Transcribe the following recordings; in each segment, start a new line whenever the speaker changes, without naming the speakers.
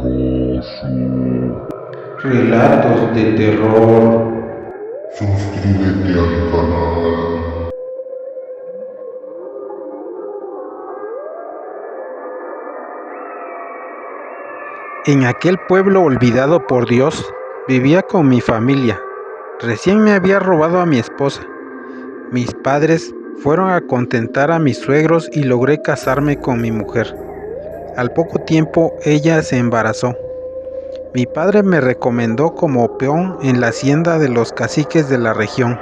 tenebroso.
Relatos de terror.
Suscríbete al canal.
En aquel pueblo olvidado por Dios, vivía con mi familia. Recién me había robado a mi esposa. Mis padres fueron a contentar a mis suegros y logré casarme con mi mujer. Al poco tiempo ella se embarazó. Mi padre me recomendó como peón en la hacienda de los caciques de la región.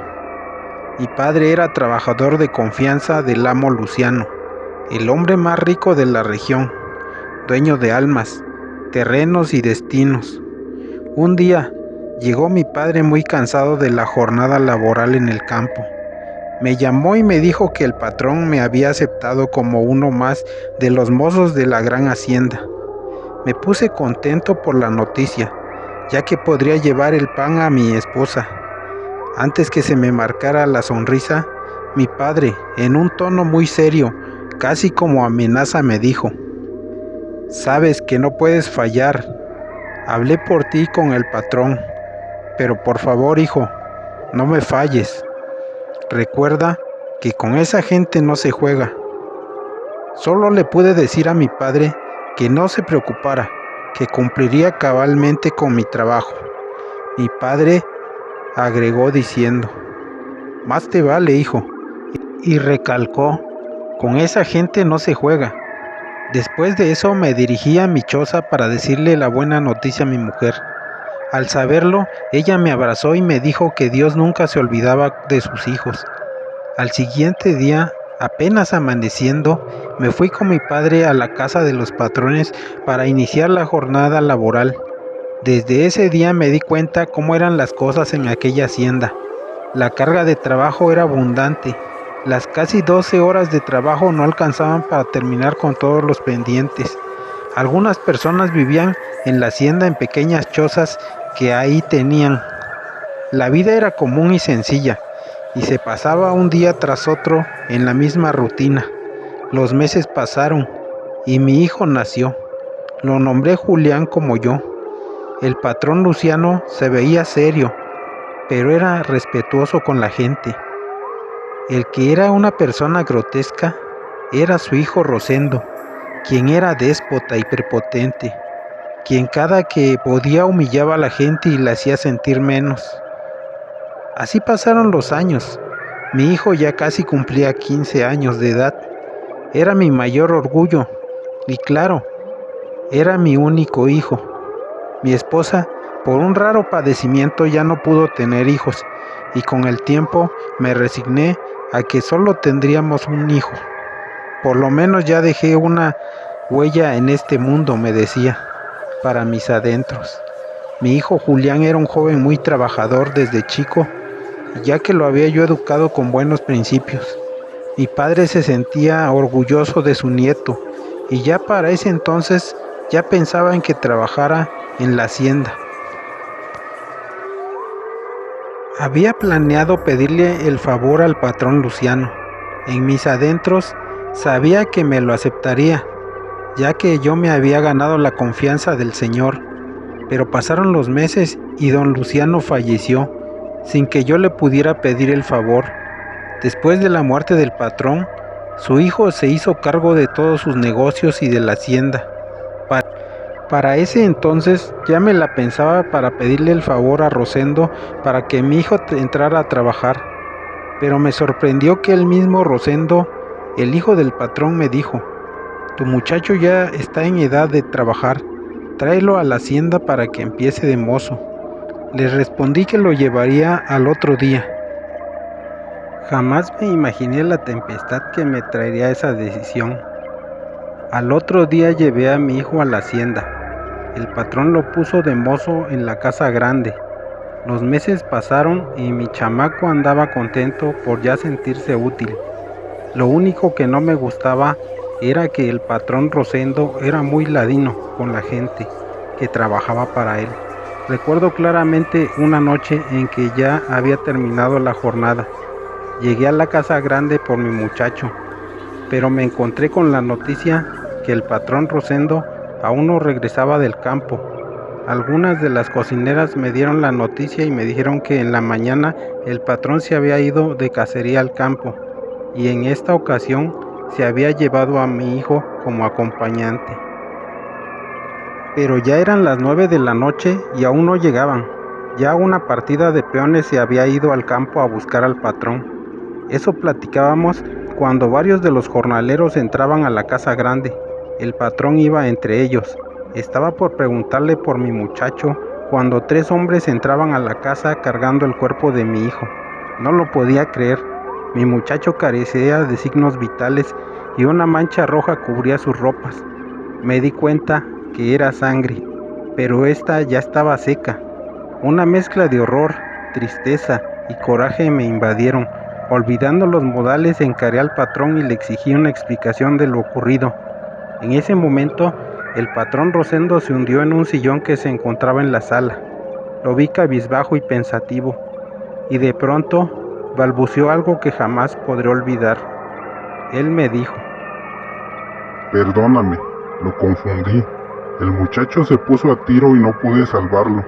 Mi padre era trabajador de confianza del amo Luciano, el hombre más rico de la región, dueño de almas, terrenos y destinos. Un día llegó mi padre muy cansado de la jornada laboral en el campo. Me llamó y me dijo que el patrón me había aceptado como uno más de los mozos de la gran hacienda. Me puse contento por la noticia, ya que podría llevar el pan a mi esposa. Antes que se me marcara la sonrisa, mi padre, en un tono muy serio, casi como amenaza, me dijo: «Sabes que no puedes fallar. Hablé por ti con el patrón, pero por favor, hijo, no me falles. Recuerda que con esa gente no se juega». Solo le pude decir a mi padre que no se preocupara, que cumpliría cabalmente con mi trabajo. Mi padre agregó diciendo: «Más te vale, hijo», y recalcó: «Con esa gente no se juega». Después de eso me dirigí a mi choza para decirle la buena noticia a mi mujer. Al saberlo, ella me abrazó y me dijo que Dios nunca se olvidaba de sus hijos. Al siguiente día, apenas amaneciendo, me fui con mi padre a la casa de los patrones para iniciar la jornada laboral. Desde ese día me di cuenta cómo eran las cosas en aquella hacienda. La carga de trabajo era abundante. Las casi 12 horas de trabajo no alcanzaban para terminar con todos los pendientes. Algunas personas vivían en la hacienda en pequeñas chozas que ahí tenían. La vida era común y sencilla, y se pasaba un día tras otro en la misma rutina. Los meses pasaron y mi hijo nació. Lo nombré Julián como yo. El patrón Luciano se veía serio, pero era respetuoso con la gente. El que era una persona grotesca era su hijo Rosendo, quien era déspota y prepotente, quien cada que podía humillaba a la gente y la hacía sentir menos. Así pasaron los años. Mi hijo ya casi cumplía 15 años de edad. Era mi mayor orgullo y, claro, era mi único hijo. Mi esposa, por un raro padecimiento, ya no pudo tener hijos, y con el tiempo me resigné a que solo tendríamos un hijo. Por lo menos ya dejé una huella en este mundo, me decía, para mis adentros. Mi hijo Julián era un joven muy trabajador desde chico, ya que lo había yo educado con buenos principios. Mi padre se sentía orgulloso de su nieto, y ya para ese entonces ya pensaba en que trabajara en la hacienda. Había planeado pedirle el favor al patrón Luciano. En mis adentros sabía que me lo aceptaría, ya que yo me había ganado la confianza del señor. Pero pasaron los meses y don Luciano falleció, sin que yo le pudiera pedir el favor. Después de la muerte del patrón, su hijo se hizo cargo de todos sus negocios y de la hacienda. Para ese entonces ya me la pensaba para pedirle el favor a Rosendo para que mi hijo entrara a trabajar. Pero me sorprendió que el mismo Rosendo, el hijo del patrón, me dijo: «Tu muchacho ya está en edad de trabajar, tráelo a la hacienda para que empiece de mozo». Le respondí que lo llevaría al otro día. Jamás me imaginé la tempestad que me traería esa decisión. Al otro día llevé a mi hijo a la hacienda. El patrón lo puso de mozo en la casa grande. Los meses pasaron y mi chamaco andaba contento por ya sentirse útil. Lo único que no me gustaba era que el patrón Rosendo era muy ladino con la gente que trabajaba para él. Recuerdo claramente una noche en que ya había terminado la jornada. Llegué a la casa grande por mi muchacho, pero me encontré con la noticia que el patrón Rosendo Aún no regresaba del campo. Algunas de las cocineras me dieron la noticia y me dijeron que en la mañana el patrón se había ido de cacería al campo y en esta ocasión se había llevado a mi hijo como acompañante. Pero ya eran las 9 de la noche y aún no llegaban. Ya una partida de peones se había ido al campo a buscar al patrón. Eso platicábamos cuando varios de los jornaleros entraban a la casa grande. El patrón iba entre ellos. Estaba por preguntarle por mi muchacho cuando 3 hombres entraban a la casa cargando el cuerpo de mi hijo. No lo podía creer. Mi muchacho carecía de signos vitales y una mancha roja cubría sus ropas. Me di cuenta que era sangre, pero esta ya estaba seca. Una mezcla de horror, tristeza y coraje me invadieron. Olvidando los modales, encaré al patrón y le exigí una explicación de lo ocurrido. En ese momento, el patrón Rosendo se hundió en un sillón que se encontraba en la sala. Lo vi cabizbajo y pensativo, y de pronto balbuceó algo que jamás podré olvidar. Él me dijo:
Perdóname, lo confundí. El muchacho se puso a tiro y no pude salvarlo.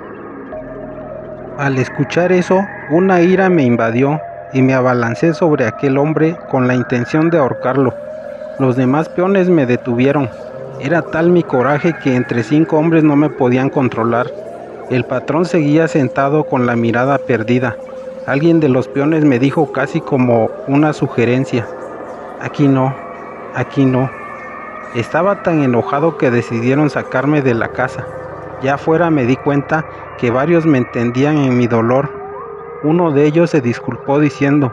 Al escuchar eso, una ira me invadió y me abalancé sobre aquel hombre con la intención de ahorcarlo. Los demás peones me detuvieron. Era tal mi coraje que entre 5 hombres no me podían controlar. El patrón seguía sentado con la mirada perdida. Alguien de los peones me dijo casi como una sugerencia: aquí no, aquí no. Estaba tan enojado que decidieron sacarme de la casa. Ya afuera me di cuenta que varios me entendían en mi dolor. Uno de ellos se disculpó diciendo: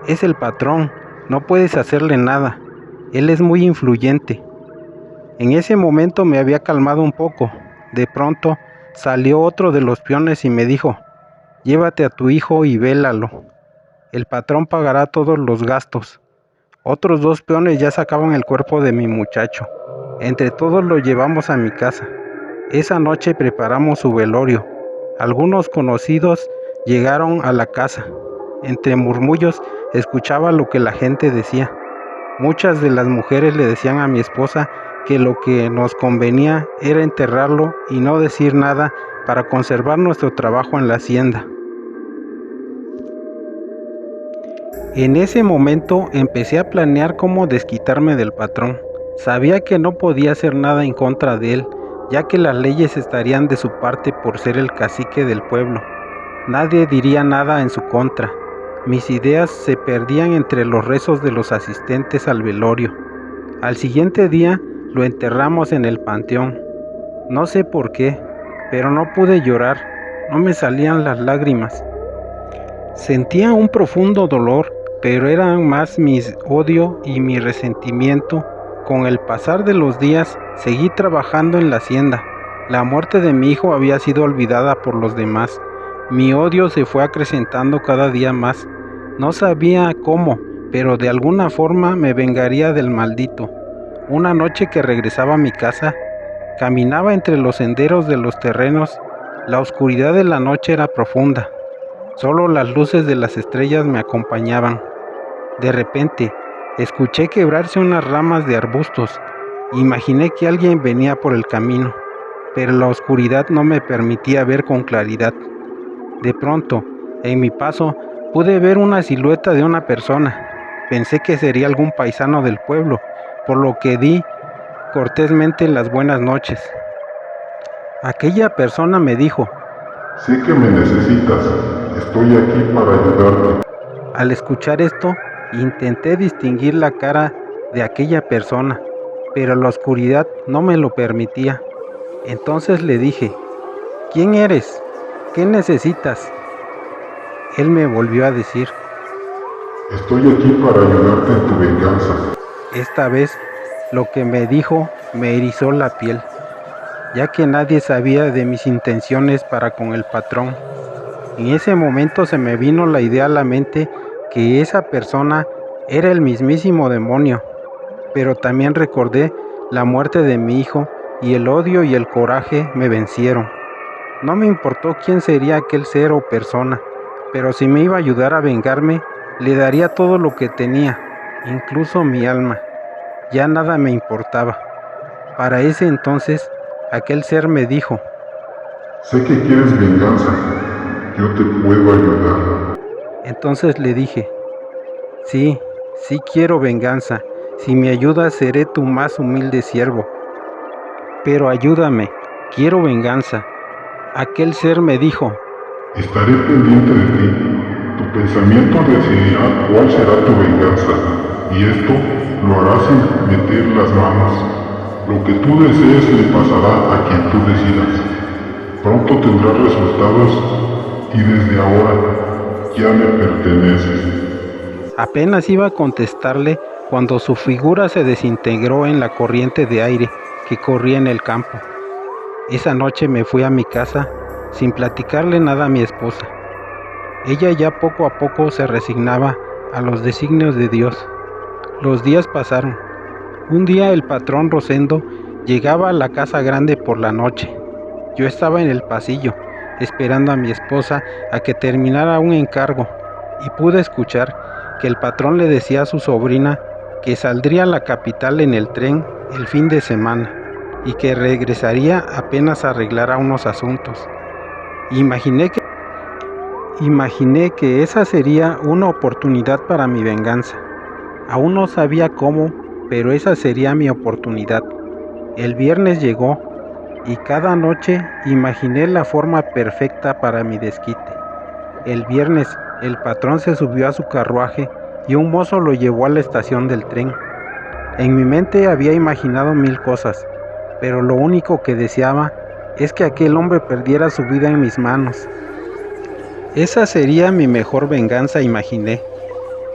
es el patrón, no puedes hacerle nada. Él es muy influyente. En ese momento me había calmado un poco. De pronto salió otro de los peones y me dijo: llévate a tu hijo y vélalo. El patrón pagará todos los gastos. Otros 2 peones ya sacaban el cuerpo de mi muchacho. Entre todos lo llevamos a mi casa. Esa noche preparamos su velorio. Algunos conocidos llegaron a la casa. Entre murmullos escuchaba lo que la gente decía. Muchas de las mujeres le decían a mi esposa que lo que nos convenía era enterrarlo y no decir nada para conservar nuestro trabajo en la hacienda. En ese momento empecé a planear cómo desquitarme del patrón. Sabía que no podía hacer nada en contra de él, ya que las leyes estarían de su parte por ser el cacique del pueblo. Nadie diría nada en su contra. Mis ideas se perdían entre los rezos de los asistentes al velorio. Al siguiente día lo enterramos en el panteón. No sé por qué, pero no pude llorar, no me salían las lágrimas. Sentía un profundo dolor, pero eran más mi odio y mi resentimiento. Con el pasar de los días, seguí trabajando en la hacienda. La muerte de mi hijo había sido olvidada por los demás. Mi odio se fue acrecentando cada día más. No sabía cómo, pero de alguna forma me vengaría del maldito. Una noche que regresaba a mi casa, caminaba entre los senderos de los terrenos. La oscuridad de la noche era profunda. Solo las luces de las estrellas me acompañaban. De repente, escuché quebrarse unas ramas de arbustos. Imaginé que alguien venía por el camino, pero la oscuridad no me permitía ver con claridad. De pronto, en mi paso, pude ver una silueta de una persona. Pensé que sería algún paisano del pueblo, por lo que di cortésmente las buenas noches. Aquella persona me dijo:
Sé que me necesitas. Estoy aquí para ayudarte.
Al escuchar esto, intenté distinguir la cara de aquella persona, pero la oscuridad no me lo permitía. Entonces le dije: ¿quién eres? ¿Qué necesitas? Él me volvió a decir:
Estoy aquí para ayudarte en tu venganza.
esta vez lo que me dijo me erizó la piel, ya que nadie sabía de mis intenciones para con el patrón. En ese momento se me vino la idea a la mente que esa persona era el mismísimo demonio, pero también recordé la muerte de mi hijo y el odio y el coraje me vencieron. No me importó quién sería aquel ser o persona, pero si me iba a ayudar a vengarme, le daría todo lo que tenía, incluso mi alma. Ya nada me importaba. Para ese entonces, aquel ser me dijo:
Sé que quieres venganza. Yo te puedo ayudar.
Entonces le dije: sí, sí quiero venganza. Si me ayudas seré tu más humilde siervo. Pero ayúdame, quiero venganza. Aquel ser me dijo:
Estaré pendiente de ti. Tu pensamiento decidirá cuál será tu venganza, y esto lo harás sin meter las manos. Lo que tú desees le pasará a quien tú decidas. Pronto tendrás resultados y desde ahora ya me perteneces.
Apenas iba a contestarle cuando su figura se desintegró en la corriente de aire que corría en el campo. Esa noche me fui a mi casa sin platicarle nada a mi esposa. Ella ya poco a poco se resignaba a los designios de Dios. Los días pasaron. Un día el patrón Rosendo llegaba a la casa grande por la noche. Yo estaba en el pasillo, esperando a mi esposa a que terminara un encargo, y pude escuchar que el patrón le decía a su sobrina que saldría a la capital en el tren el fin de semana y que regresaría apenas arreglara unos asuntos. Imaginé que esa sería una oportunidad para mi venganza. Aún no sabía cómo, pero esa sería mi oportunidad. El viernes llegó y cada noche imaginé la forma perfecta para mi desquite. El viernes el patrón se subió a su carruaje y un mozo lo llevó a la estación del tren. En mi mente había imaginado 1000 cosas, pero lo único que deseaba es que aquel hombre perdiera su vida en mis manos. Esa sería mi mejor venganza, imaginé.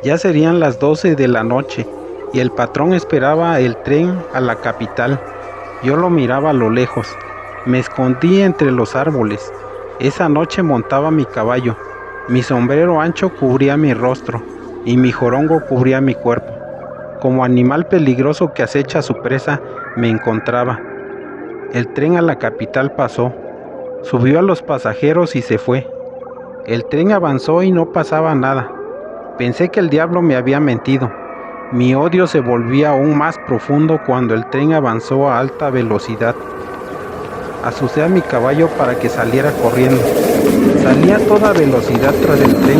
Ya serían las 12 de la noche y el patrón esperaba el tren a la capital. Yo lo miraba a lo lejos. Me escondí entre los árboles. Esa noche montaba mi caballo. Mi sombrero ancho cubría mi rostro y mi jorongo cubría mi cuerpo. Como animal peligroso que acecha a su presa, me encontraba. El tren a la capital pasó. Subió a los pasajeros y se fue. El tren avanzó y no pasaba nada. Pensé que el diablo me había mentido. Mi odio se volvía aún más profundo cuando el tren avanzó a alta velocidad. Asusté a mi caballo para que saliera corriendo. Salía a toda velocidad tras el tren.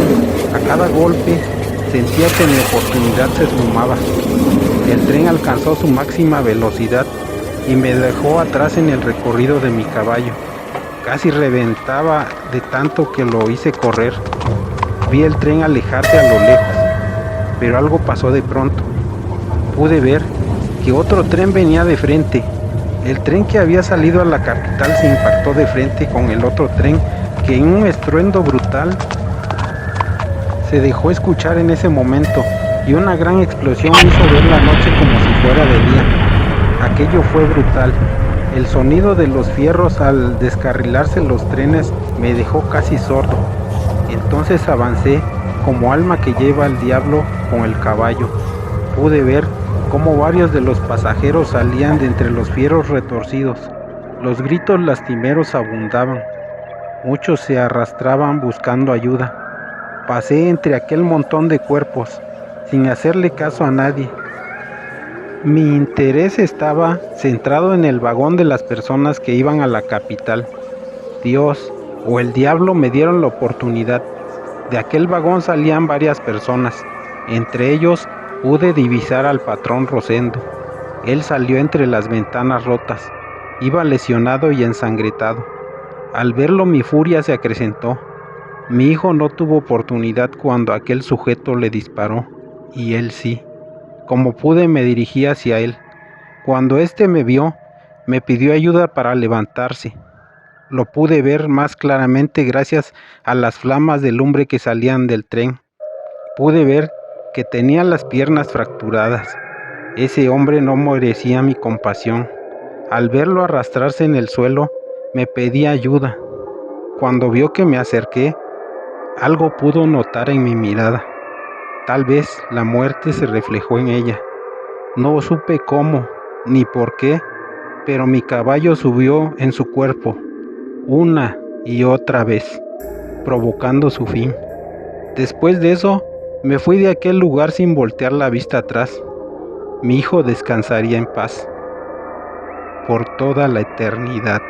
A cada golpe sentía que mi oportunidad se esfumaba. El tren alcanzó su máxima velocidad y me dejó atrás en el recorrido de mi caballo. Casi reventaba de tanto que lo hice correr. Vi el tren alejarse a lo lejos, pero algo pasó de pronto. Pude ver que otro tren venía de frente. El tren que había salido a la capital se impactó de frente con el otro tren que en un estruendo brutal se dejó escuchar en ese momento y una gran explosión hizo ver la noche como si fuera de día. Aquello fue brutal. El sonido de los fierros al descarrilarse los trenes me dejó casi sordo. Entonces avancé como alma que lleva al diablo con el caballo. Pude ver cómo varios de los pasajeros salían de entre los fierros retorcidos. Los gritos lastimeros abundaban. Muchos se arrastraban buscando ayuda. Pasé entre aquel montón de cuerpos, sin hacerle caso a nadie. Mi interés estaba centrado en el vagón de las personas que iban a la capital. Dios o el diablo me dieron la oportunidad. De aquel vagón salían varias personas. Entre ellos pude divisar al patrón Rosendo. Él salió entre las ventanas rotas. Iba lesionado y ensangretado. Al verlo mi furia se acrecentó. Mi hijo no tuvo oportunidad cuando aquel sujeto le disparó, y él sí. Como pude me dirigí hacia él. Cuando éste me vio, me pidió ayuda para levantarse. Lo pude ver más claramente gracias a las flamas de lumbre que salían del tren. Pude ver que tenía las piernas fracturadas. Ese hombre no merecía mi compasión. Al verlo arrastrarse en el suelo, me pedía ayuda. Cuando vio que me acerqué, algo pudo notar en mi mirada. Tal vez la muerte se reflejó en ella. No supe cómo ni por qué, pero mi caballo subió en su cuerpo una y otra vez, provocando su fin. Después de eso, me fui de aquel lugar sin voltear la vista atrás. Mi hijo descansaría en paz. por toda la eternidad.